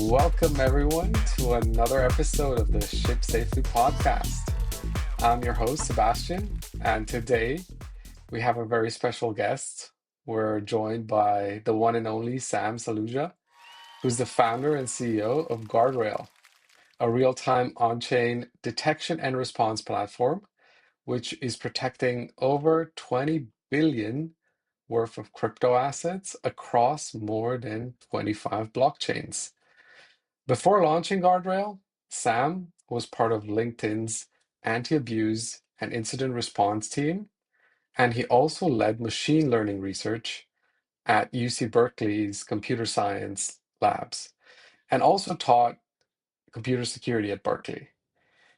Welcome, everyone, to another episode of the Ship Safely podcast. I'm your host, Sebastian, and today we have a very special guest. We're joined by the one and only Sam Saluja, who's the founder and CEO of Guardrail, a real time on chain detection and response platform, which is protecting over 20 billion worth of crypto assets across more than 25 blockchains. Before launching Guardrail, Sam was part of LinkedIn's anti abuse and incident response team, and he also led machine learning research at UC Berkeley's computer science labs and also taught computer security at Berkeley.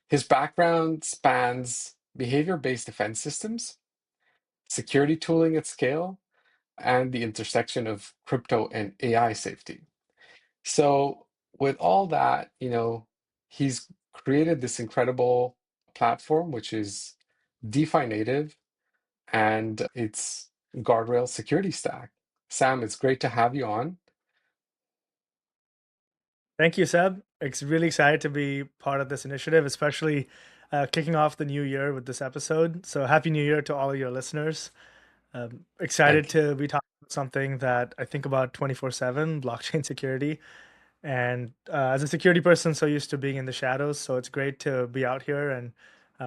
His background spans behavior based defense systems, security tooling at scale, and the intersection of crypto and AI safety. So, with all that, he's created this incredible platform, which is DeFi native, and it's Guardrail security stack. Sam, it's great to have you on. Thank you, Seb. It's really excited to be part of this initiative, especially kicking off the new year with this episode. So, Happy New Year to all of your listeners. Excited Thank you. to be talking about something that I think about 24/7, blockchain security. And as a security person, so used to being in the shadows. So, it's great to be out here and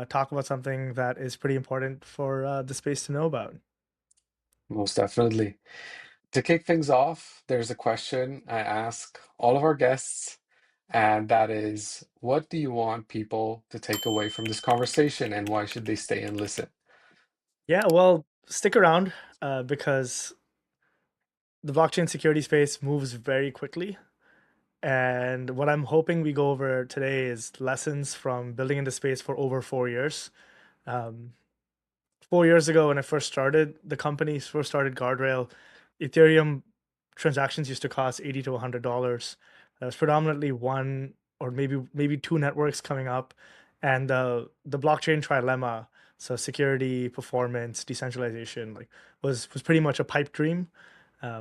talk about something that is pretty important for the space to know about. Most definitely. To kick things off, there's a question I ask all of our guests, and that is, what do you want people to take away from this conversation, and why should they stay and listen? Yeah, well, stick around because the blockchain security space moves very quickly. And what I'm hoping we go over today is lessons from building in the space for over 4 years. Um, 4 years ago, when I first started, the company first started Guardrail, Ethereum transactions used to cost $80 to $100. There was predominantly one or maybe two networks coming up, and the blockchain trilemma, so security, performance, decentralization, like was pretty much a pipe dream.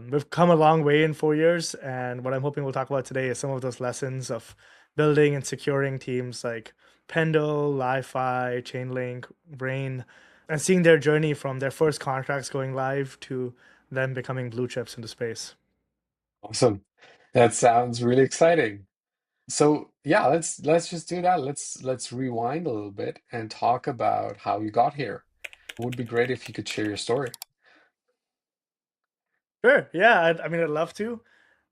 We've come a long way in 4 years, and what I'm hoping we'll talk about today is some of those lessons of building and securing teams like Pendle, LiFi, Chainlink, Brain, and seeing their journey from their first contracts going live to them becoming blue chips into space. Awesome. That sounds really exciting. So yeah, let's just do that. Let's rewind a little bit and talk about how you got here. It would be great if you could share your story. Sure. Yeah. I mean, I'd love to.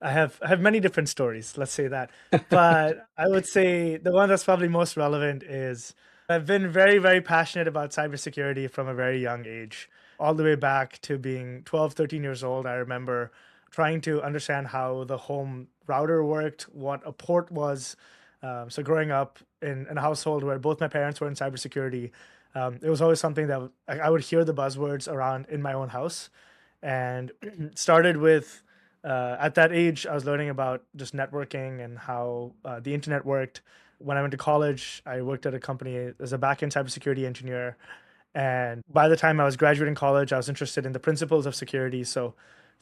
I have many different stories. Let's say that, but I would say the one that's probably most relevant is I've been very, very passionate about cybersecurity from a very young age, all the way back to being 12, 13 years old. I remember trying to understand how the home router worked, what a port was. So growing up in a household where both my parents were in cybersecurity, it was always something that I would hear the buzzwords around in my own house, and started with at that age I was learning about just networking and how the internet worked. When I went to college, I worked at a company as a backend cybersecurity engineer, and by the time I was graduating college, I was interested in the principles of security. So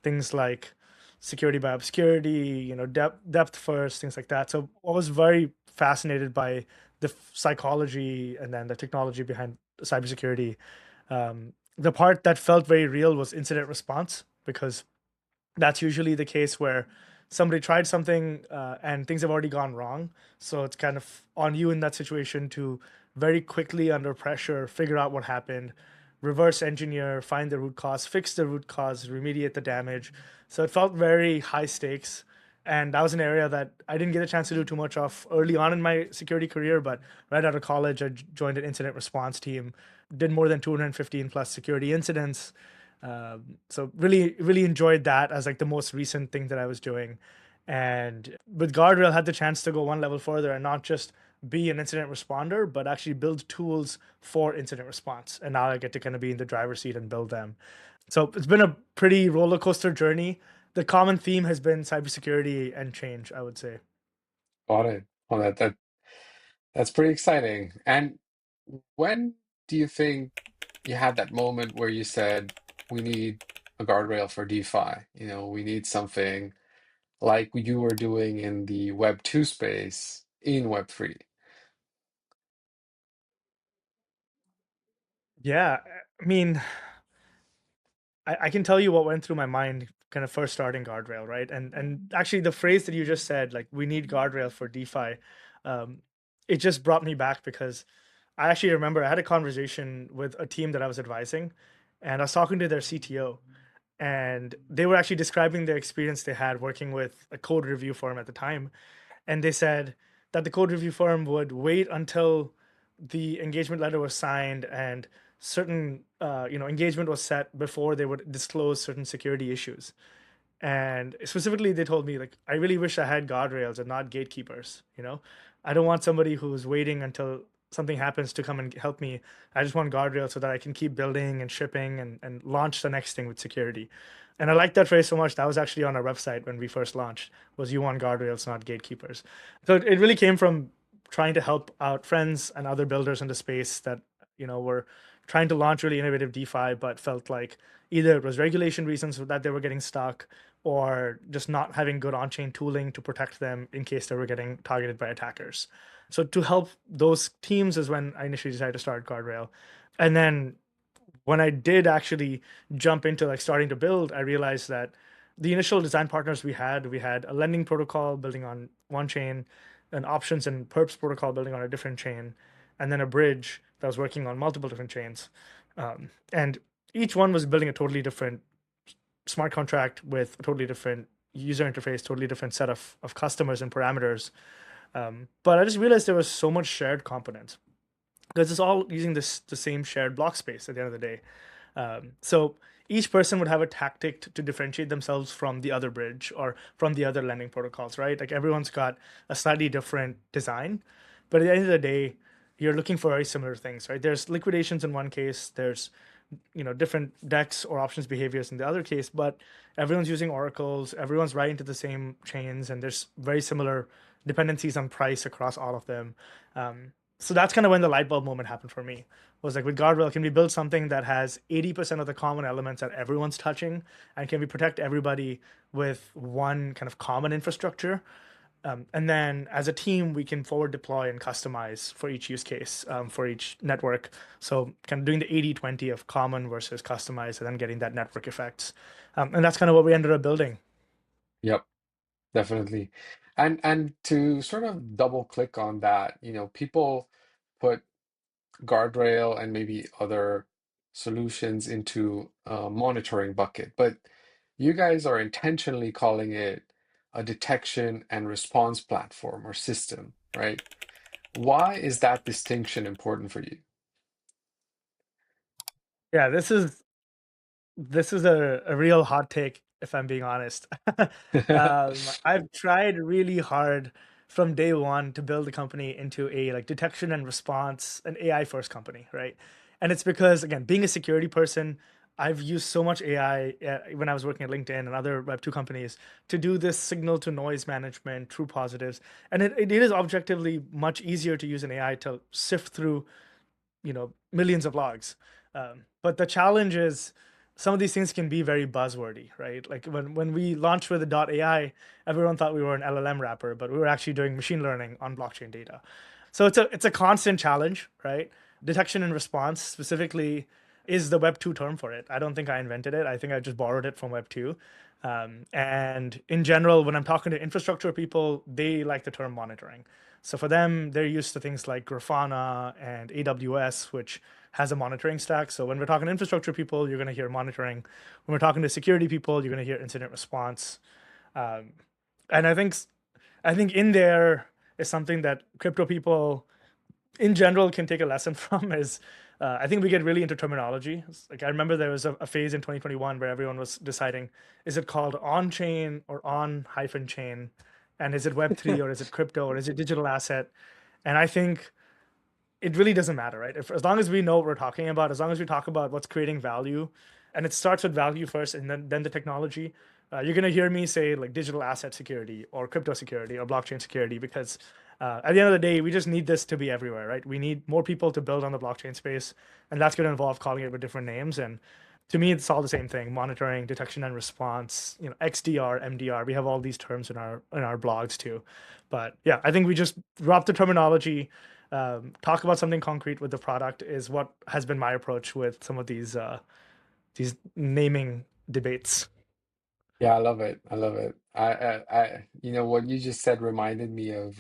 things like security by obscurity, depth first, things like that. So I was very fascinated by the psychology and then the technology behind cybersecurity. The part that felt very real was incident response, because that's usually the case where somebody tried something and things have already gone wrong. So it's kind of on you in that situation to very quickly, under pressure, figure out what happened, reverse engineer, find the root cause, fix the root cause, remediate the damage. So it felt very high stakes. And that was an area that I didn't get a chance to do too much of early on in my security career. But right out of college, I joined an incident response team, did more than 215 plus security incidents. So really, really enjoyed that as like the most recent thing that I was doing. And with Guardrail, had the chance to go one level further and not just be an incident responder, but actually build tools for incident response. And now I get to kind of be in the driver's seat and build them. So it's been a pretty roller coaster journey. The common theme has been cybersecurity and change, I would say. Got it. Well, that's pretty exciting. And when do you think you had that moment where you said, we need a guardrail for DeFi? We need something like you were doing in the Web 2 space in Web 3? Yeah, I mean, I can tell you what went through my mind kind of first starting Guardrail, right? And actually the phrase that you just said, like we need Guardrail for DeFi, um, it just brought me back because I actually remember I had a conversation with a team that I was advising, and I was talking to their CTO, and they were actually describing the experience they had working with a code review firm at the time. And they said that the code review firm would wait until the engagement letter was signed and certain engagement was set before they would disclose certain security issues. And specifically, they told me, like, I really wish I had guardrails and not gatekeepers. I don't want somebody who's waiting until something happens to come and help me. I just want guardrails so that I can keep building and shipping and launch the next thing with security. And I like that phrase so much. That was actually on our website when we first launched, was you want guardrails, not gatekeepers. So it really came from trying to help out friends and other builders in the space that, were trying to launch really innovative DeFi, but felt like either it was regulation reasons that they were getting stuck, or just not having good on-chain tooling to protect them in case they were getting targeted by attackers. So to help those teams is when I initially decided to start Guardrail. And then when I did actually jump into like starting to build, I realized that the initial design partners we had a lending protocol building on one chain, an options and perps protocol building on a different chain, and then a bridge that was working on multiple different chains. And each one was building a totally different smart contract with a totally different user interface, totally different set of customers and parameters. But I just realized there was so much shared components because it's all using the same shared block space at the end of the day. So each person would have a tactic to differentiate themselves from the other bridge or from the other lending protocols, right? Like everyone's got a slightly different design, but at the end of the day, you're looking for very similar things, right? There's liquidations in one case, there's different DEX or options behaviors in the other case, but everyone's using oracles, everyone's writing to the same chains, and there's very similar dependencies on price across all of them. So that's kind of when the light bulb moment happened for me. Was like with Guardrail, can we build something that has 80% of the common elements that everyone's touching, and can we protect everybody with one kind of common infrastructure? And then as a team, we can forward deploy and customize for each use case, for each network. So kind of doing the 80-20 of common versus customized and then getting that network effects. And that's kind of what we ended up building. Yep, definitely. And to sort of double click on that, people put guardrail and maybe other solutions into a monitoring bucket, but you guys are intentionally calling it a detection and response platform or system, right? Why is that distinction important for you? Yeah, this is a real hot take, if I'm being honest. I've tried really hard from day one to build the company into a like detection and response, an AI first company, right? And it's because again, being a security person, I've used so much AI when I was working at LinkedIn and other Web2 companies to do this signal to noise management, true positives. And it is objectively much easier to use an AI to sift through millions of logs. But the challenge is some of these things can be very buzzwordy, right? Like when we launched with the AI, everyone thought we were an LLM wrapper, but we were actually doing machine learning on blockchain data. So it's a constant challenge, right? Detection and response specifically is the Web 2 term for it. I don't think I invented it. I think I just borrowed it from Web 2. And in general, when I'm talking to infrastructure people, they like the term monitoring. So for them, they're used to things like Grafana and AWS, which has a monitoring stack. So when we're talking to infrastructure people, you're going to hear monitoring. When we're talking to security people, you're going to hear incident response. Um, and I think in there is something that crypto people in general can take a lesson from is I think we get really into terminology. Like I remember there was a phase in 2021 where everyone was deciding, is it called on chain or on hyphen chain? And is it Web3 or is it crypto or is it digital asset? And I think it really doesn't matter, right? If as long as we know what we're talking about, as long as we talk about what's creating value, and it starts with value first and then the technology, you're gonna hear me say like digital asset security or crypto security or blockchain security because at the end of the day, we just need this to be everywhere, right? We need more people to build on the blockchain space, and that's going to involve calling it with different names. And to me, it's all the same thing: monitoring, detection and response. XDR, MDR. We have all these terms in our blogs too. But yeah, I think we just drop the terminology, talk about something concrete with the product is what has been my approach with some of these naming debates. Yeah, I love it. I love it. What you just said reminded me of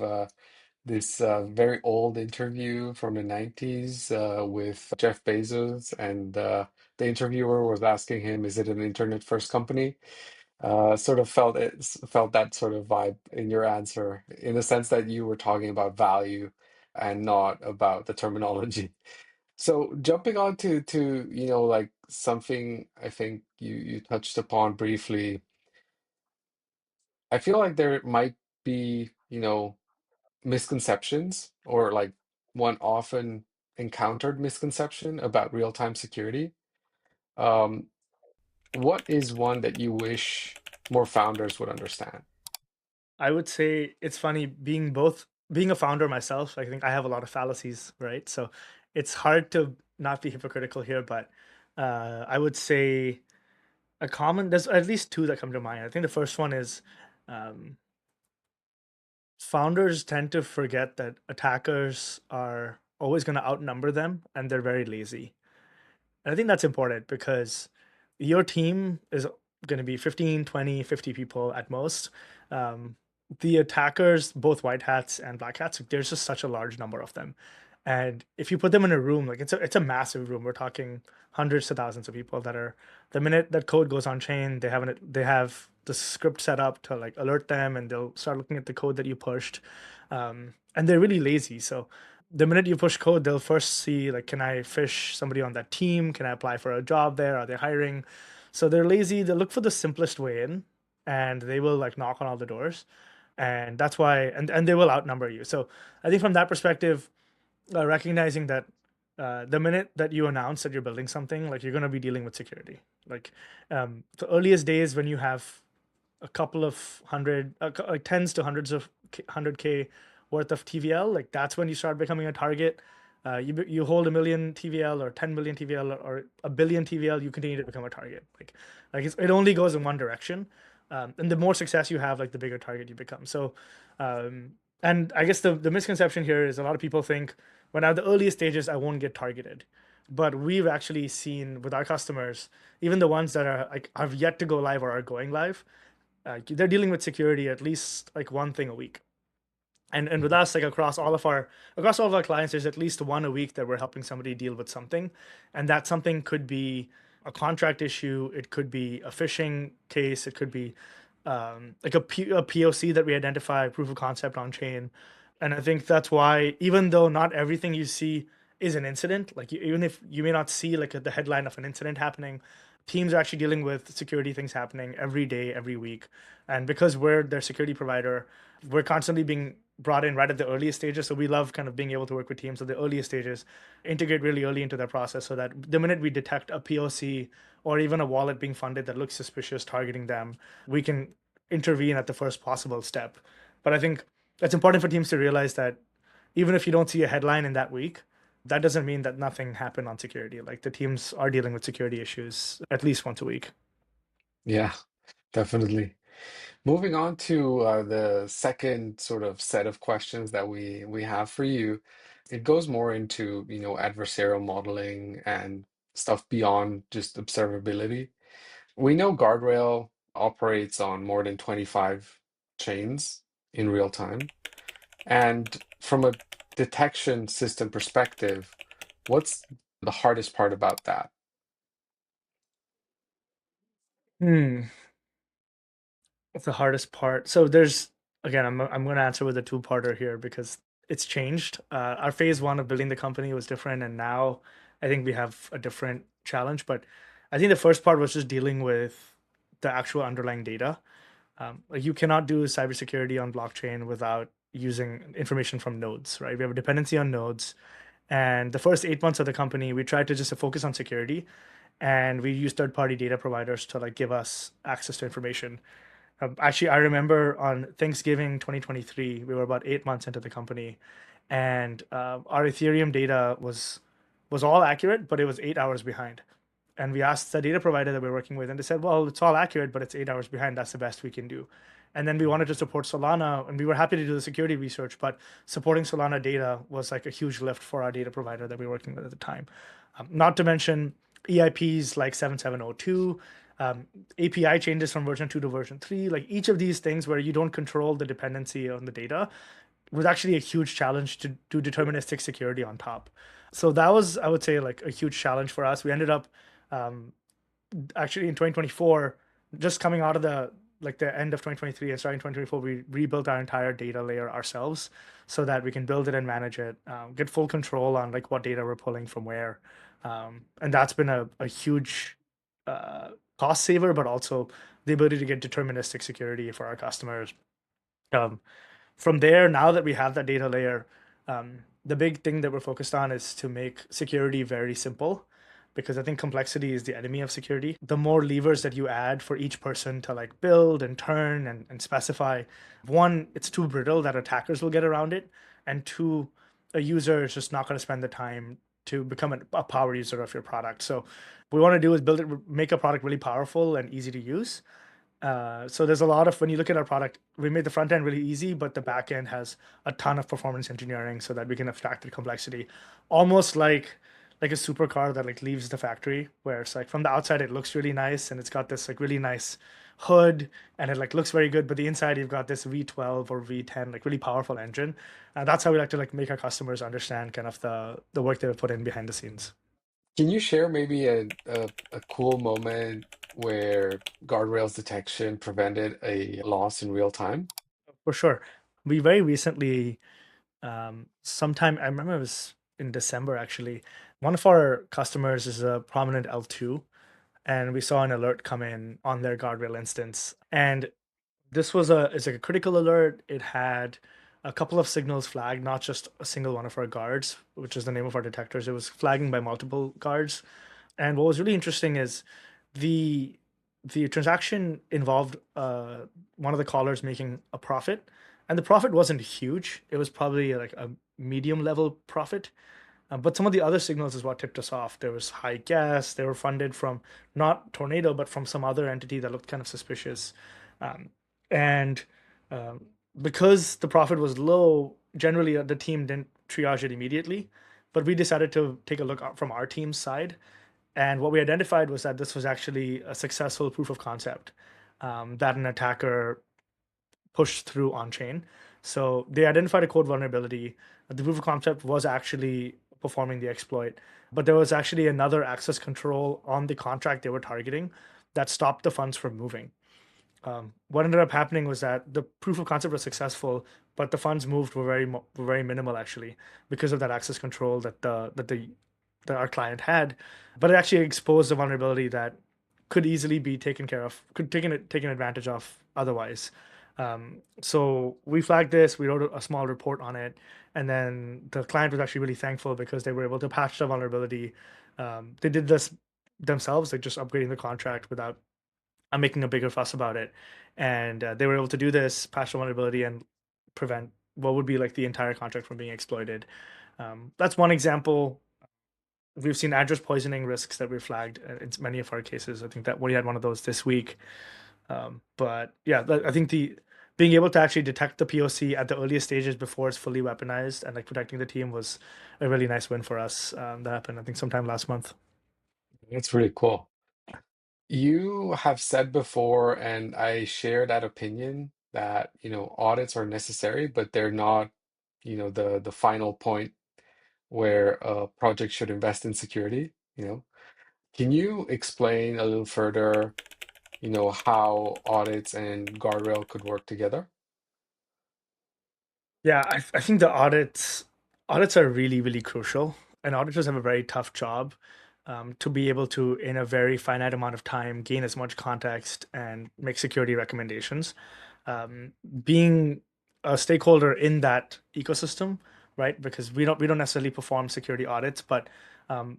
this very old interview from the 90s with Jeff Bezos, and the interviewer was asking him, "Is it an internet first company?" Sort of felt that sort of vibe in your answer, in the sense that you were talking about value and not about the terminology. So jumping on to like something I think you touched upon briefly, I feel like there might be, misconceptions, or like one often encountered misconception about real-time security. Um, what is one that you wish more founders would understand? I would say it's funny being a founder myself. I think I have a lot of fallacies, right? So it's hard to not be hypocritical here, but I would say there's at least two that come to mind. I think the first one is um, founders tend to forget that attackers are always going to outnumber them and they're very lazy. And I think that's important because your team is going to be 15, 20, 50 people at most. Um, the attackers, both white hats and black hats, there's just such a large number of them. And if you put them in a room, like it's a massive room. We're talking hundreds to thousands of people that are the minute that code goes on chain, they have the script set up to like alert them and they'll start looking at the code that you pushed. And they're really lazy. So the minute you push code, they'll first see like, can I fish somebody on that team? Can I apply for a job there? Are they hiring? So they're lazy. They look for the simplest way in, and they will like knock on all the doors, and that's why, and they will outnumber you. So I think from that perspective, recognizing that the minute that you announce that you're building something, like you're going to be dealing with security. Like the earliest days when you have a couple of hundred, like tens to hundreds of 100K worth of TVL, like that's when you start becoming a target. You hold a million TVL or 10 million TVL or a billion TVL, you continue to become a target. It only goes in one direction, and the more success you have, like the bigger target you become. So, and I guess the misconception here is a lot of people think when at the earliest stages I won't get targeted, but we've actually seen with our customers, even the ones that are like have yet to go live or are going live, they're dealing with security at least like one thing a week. And with us, like across all of our clients, there's at least one a week that we're helping somebody deal with something, and that something could be a contract issue, it could be a phishing case, it could be like a POC that we identify, proof of concept on chain. And I think that's why, even though not everything you see is an incident, like even if you may not see like the headline of an incident happening, teams are actually dealing with security things happening every day, every week. And because we're their security provider, we're constantly being brought in right at the earliest stages. So we love kind of being able to work with teams at the earliest stages, integrate really early into their process so that the minute we detect a POC or even a wallet being funded that looks suspicious targeting them, we can intervene at the first possible step. But I think it's important for teams to realize that even if you don't see a headline in that week, that doesn't mean that nothing happened on security. Like the teams are dealing with security issues at least once a week. Yeah, definitely. Moving on to the second sort of set of questions that we have for you, it goes more into, adversarial modeling and stuff beyond just observability. We know Guardrail operates on more than 25 chains in real time. And from a detection system perspective, what's the hardest part about that? Hmm. That's the hardest part. So there's again, I'm going to answer with a two-parter here because it's changed. Our phase one of building the company was different, and now I think we have a different challenge. But I think the first part was just dealing with the actual underlying data. Like you cannot do cybersecurity on blockchain without using information from nodes, right? We have a dependency on nodes, and the first 8 months of the company, we tried to just focus on security, and we used third-party data providers to like give us access to information. Actually, I remember on Thanksgiving 2023, we were about 8 months into the company, and our Ethereum data was all accurate, but it was 8 hours behind. And we asked the data provider that we're working with, and they said, well, it's all accurate, but it's 8 hours behind. That's the best we can do. And then we wanted to support Solana, and we were happy to do the security research, but supporting Solana data was like a huge lift for our data provider that we were working with at the time. Not to mention EIPs like 7702, API changes from version 2 to version 3, like each of these things where you don't control the dependency on the data was actually a huge challenge to do deterministic security on top. So that was, I would say, like a huge challenge for us. We ended up um, actually in 2024, just coming out of the end of 2023 and starting 2024, we rebuilt our entire data layer ourselves so that we can build it and manage it, get full control on like what data we're pulling from where. And that's been a huge uh, cost saver, but also the ability to get deterministic security for our customers. Um, from there, now that we have that data layer, the big thing that we're focused on is to make security very simple, because I think complexity is the enemy of security. The more levers that you add for each person to like build and turn and specify, one, it's too brittle that attackers will get around it, and two, a user is just not going to spend the time to become a power user of your product. So what we want to do is build it, make a product really powerful and easy to use. So there's a lot of, when you look at our product, we made the front end really easy, but the back end has a ton of performance engineering so that we can abstract the complexity, almost like a supercar that like leaves the factory, where it's like from the outside it looks really nice and it's got this like really nice hood and it like looks very good, but the inside you've got this V12 or V10 like really powerful engine. And that's how we like to like make our customers understand kind of the work that we put in behind the scenes. Can you share maybe a cool moment where guardrails detection prevented a loss in real time? For sure. We very recently, sometime, I remember it was in December actually, one of our customers is a prominent L2, and we saw an alert come in on their guardrail instance. And this was it's like a critical alert. It had a couple of signals flagged, not just a single one of our guards, which is the name of our detectors. It was flagging by multiple guards. And what was really interesting is the the transaction involved one of the callers making a profit, and the profit wasn't huge. It was probably like a medium level profit. But some of the other signals is what tipped us off. There was high gas. They were funded from not Tornado, but from some other entity that looked kind of suspicious. Um, and um, because the profit was low, generally the team didn't triage it immediately. But we decided to take a look from our team's side. And what we identified was that this was actually a successful proof of concept that an attacker pushed through Onchain. So they identified a code vulnerability. The proof of concept was actually performing the exploit, but there was actually another access control on the contract they were targeting that stopped the funds from moving. What ended up happening was that the proof of concept was successful, but the funds moved were very minimal actually because of that access control that our client had. But it actually exposed a vulnerability that could easily be taken care of, could taken advantage of otherwise. So we flagged this, we wrote a small report on it, and then the client was actually really thankful because they were able to patch the vulnerability. They did this themselves, like just upgrading the contract without making a bigger fuss about it. And they were able to do this, patch the vulnerability, and prevent what would be like the entire contract from being exploited. That's one example. We've seen address poisoning risks that we flagged in many of our cases. I think that we had one of those this week. But yeah, I think the being able to actually detect the POC at the earliest stages before it's fully weaponized and like protecting the team was a really nice win for us. That happened, I think, sometime last month. That's really cool. You have said before, and I share that opinion, that, audits are necessary, but they're not, the final point where a project should invest in security, Can you explain a little further, how audits and guardrail could work together? Yeah, I think the audits are really, really crucial, and auditors have a very tough job to be able to, in a very finite amount of time, gain as much context and make security recommendations. Um, Being a stakeholder in that ecosystem, right? Because we don't necessarily perform security audits, but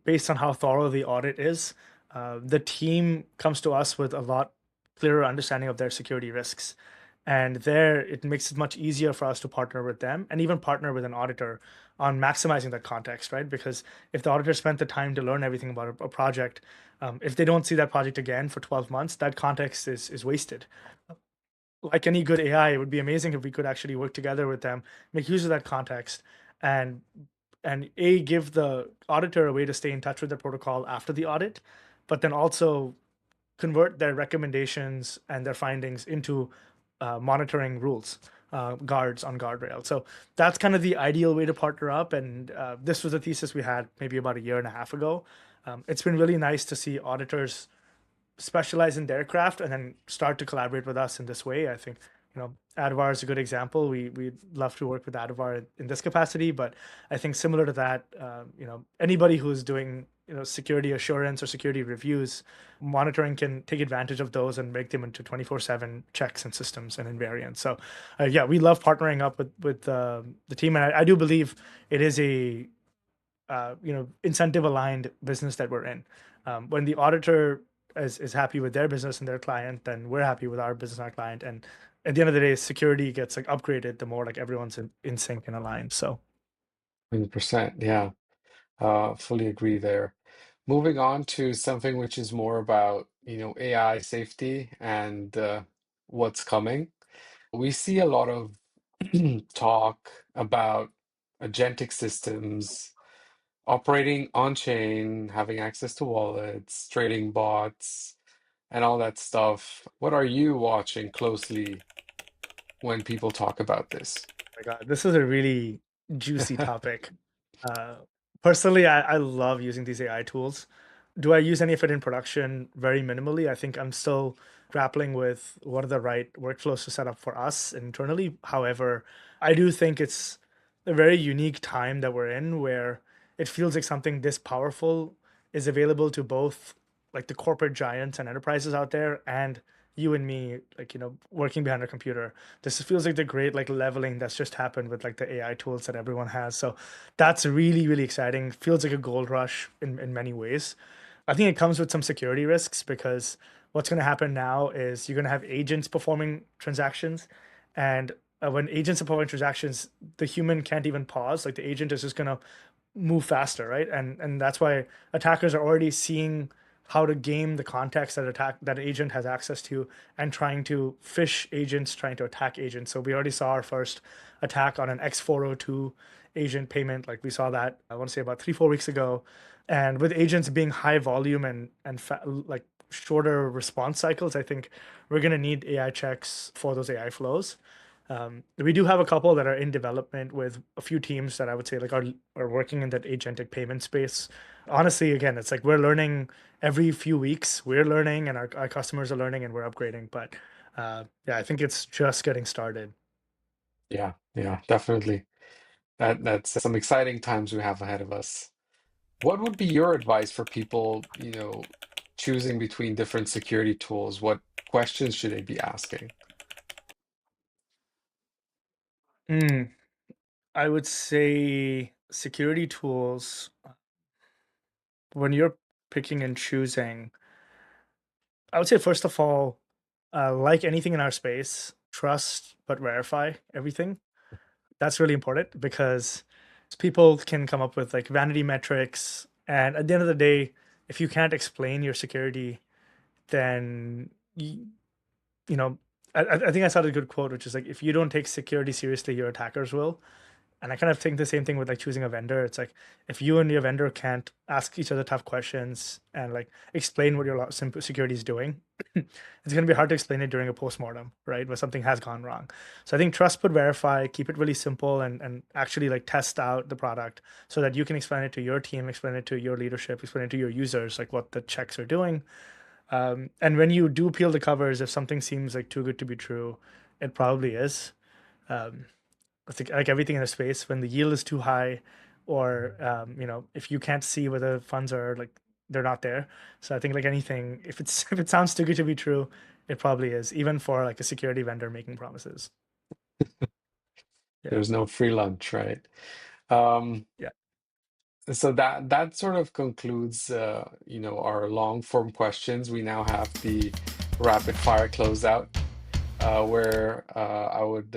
based on how thorough the audit is, the team comes to us with a lot clearer understanding of their security risks. And there, it makes it much easier for us to partner with them and even partner with an auditor on maximizing that context, right? Because if the auditor spent the time to learn everything about a project, if they don't see that project again for 12 months, that context is wasted. Like any good AI, it would be amazing if we could actually work together with them, make use of that context, and give the auditor a way to stay in touch with the protocol after the audit, but then also convert their recommendations and their findings into monitoring rules, guards on Guardrail. So that's kind of the ideal way to partner up. And this was a thesis we had maybe about a year and a half ago. It's been really nice to see auditors specialize in their craft and then start to collaborate with us in this way. I think, Adevar is a good example. We love to work with Adevar in this capacity, but I think similar to that, anybody who's doing security assurance or security reviews, monitoring can take advantage of those and make them into 24/7 checks and systems and invariants. So, yeah, we love partnering up with the team, and I do believe it is a incentive aligned business that we're in. When the auditor is happy with their business and their client, then we're happy with our business and our client. And at the end of the day, security gets like upgraded the more like everyone's in sync and aligned. So 100%. Yeah. Fully agree there. Moving on to something which is more about, AI safety and what's coming. We see a lot of talk about agentic systems operating on chain, having access to wallets, trading bots, and all that stuff. What are you watching closely when people talk about this? my God, this is a really juicy topic. Uh, Personally, I love using these AI tools. Do I use any of it in production? Very minimally. I think I'm still grappling with what are the right workflows to set up for us internally. However, I do think it's a very unique time that we're in where it feels like something this powerful is available to both like the corporate giants and enterprises out there and you and me, like, working behind a computer. This feels like the great like leveling that's just happened with like the AI tools that everyone has. So that's really, really exciting. Feels like a gold rush in many ways. I think it comes with some security risks because what's going to happen now is you're going to have agents performing transactions. And when agents are performing transactions, the human can't even pause. Like the agent is just going to move faster, right? And that's why attackers are already seeing how to game the context that agent has access to and trying to phish agents, trying to attack agents. So we already saw our first attack on an X402 agent payment. Like we saw that, I want to say about 3-4 weeks ago. And with agents being high volume and like shorter response cycles, I think we're going to need AI checks for those AI flows. We do have a couple that are in development with a few teams that I would say like are working in that agentic payment space. Honestly, again, it's like we're learning every few weeks. We're learning, and our customers are learning, and we're upgrading. But yeah, I think it's just getting started. Yeah, yeah, definitely. That's some exciting times we have ahead of us. What would be your advice for people, choosing between different security tools? What questions should they be asking? Mm, I would say security tools when you're picking and choosing. I would say first of all, like anything in our space, trust but verify everything. That's really important because people can come up with like vanity metrics, and at the end of the day, if you can't explain your security, then you know I think I saw a good quote, which is like, if you don't take security seriously, your attackers will. And I kind of think the same thing with like choosing a vendor. It's like if you and your vendor can't ask each other tough questions and like explain what your security is doing, it's going to be hard to explain it during a postmortem, right? Where something has gone wrong. So I think trust but verify, keep it really simple, and actually like test out the product so that you can explain it to your team, explain it to your leadership, explain it to your users, like what the checks are doing. And when you do peel the covers, if something seems like too good to be true, it probably is. Um, I think like everything in a space, when the yield is too high, or if you can't see whether funds are like they're not there. So I think like anything, if it's if it sounds too good to be true, it probably is, even for like a security vendor making promises. Yeah, There's no free lunch, right? Um, yeah. so that sort of concludes, our long form questions. We now have the rapid fire closeout. where I would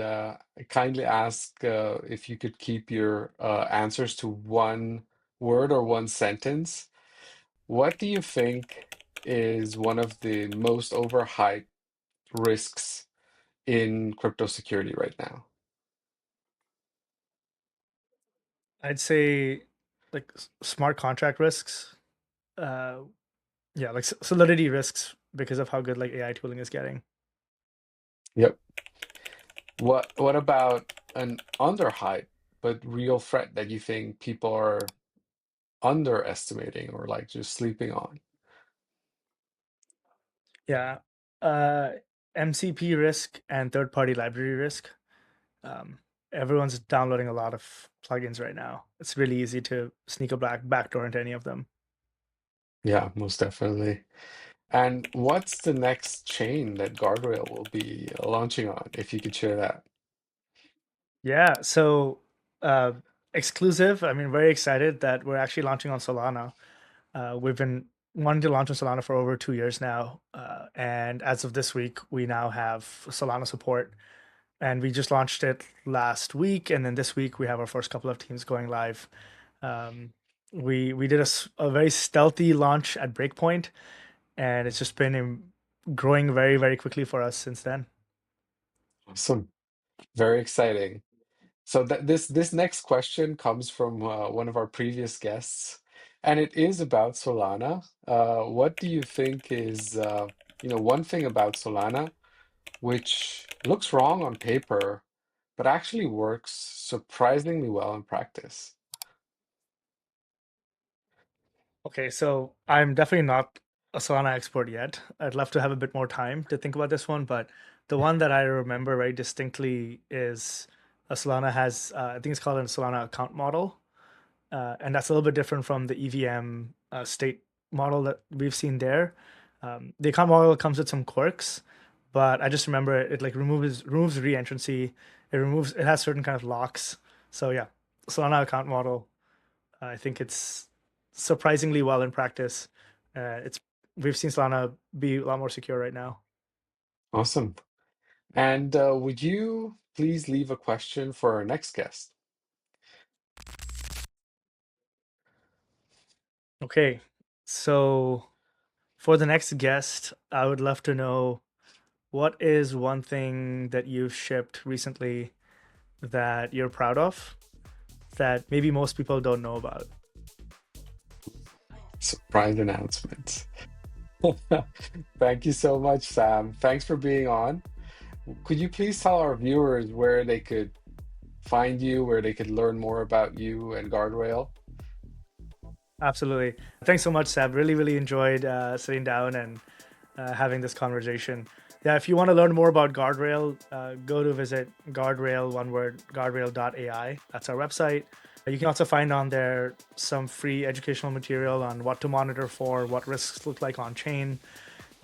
kindly ask if you could keep your answers to one word or one sentence. What do you think is one of the most overhyped risks in crypto security right now? I'd say like smart contract risks. Uh, yeah, like solidity risks because of how good like AI tooling is getting. Yep. What about an underhyped but real threat that you think people are underestimating or like just sleeping on? Yeah. Uh, MCP risk and third party library risk. Um, Everyone's downloading a lot of plugins right now. It's really easy to sneak a backdoor into any of them. Yeah, most definitely. And what's the next chain that Guardrail will be launching on, if you could share that? Yeah. So uh, exclusive. I mean, very excited that we're actually launching on Solana. We've been wanting to launch on Solana for over 2 years now, and as of this week, we now have Solana support. And we just launched it last week, and then this week we have our first couple of teams going live. Um, we did a very stealthy launch at Breakpoint, and it's just been growing very very quickly for us since then. Awesome. Very exciting. So this next question comes from one of our previous guests, and it is about Solana. What do you think is one thing about Solana which looks wrong on paper, but actually works surprisingly well in practice? Okay, so I'm definitely not a Solana expert yet. I'd love to have a bit more time to think about this one, but the one that I remember very distinctly is a Solana has, I think it's called a Solana account model, and that's a little bit different from the EVM state model that we've seen there. The account model comes with some quirks, but I just remember it like removes reentrancy. It has certain kind of locks. So yeah, Solana account model. I think it's surprisingly well in practice. It's We've seen Solana be a lot more secure right now. Awesome. And would you please leave a question for our next guest? Okay, so for the next guest, I would love to know what is one thing that you've shipped recently that you're proud of that maybe most people don't know about? Surprise announcement. Thank you so much, Sam. Thanks for being on. Could you please tell our viewers where they could find you, where they could learn more about you and Guardrail? Absolutely. Thanks so much, Seb. Really, really enjoyed sitting down and having this conversation. Yeah, if you want to learn more about Guardrail, go to visit Guardrail, one word, guardrail.ai. That's our website. You can also find on there some free educational material on what to monitor for, what risks look like on chain.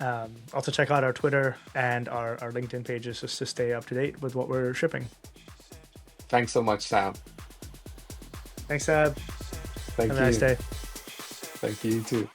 Also, check out our Twitter and our LinkedIn pages just to stay up to date with what we're shipping. Thanks so much, Sam. Thanks, Seb. Thank Have a nice you. day. Thank you, you too.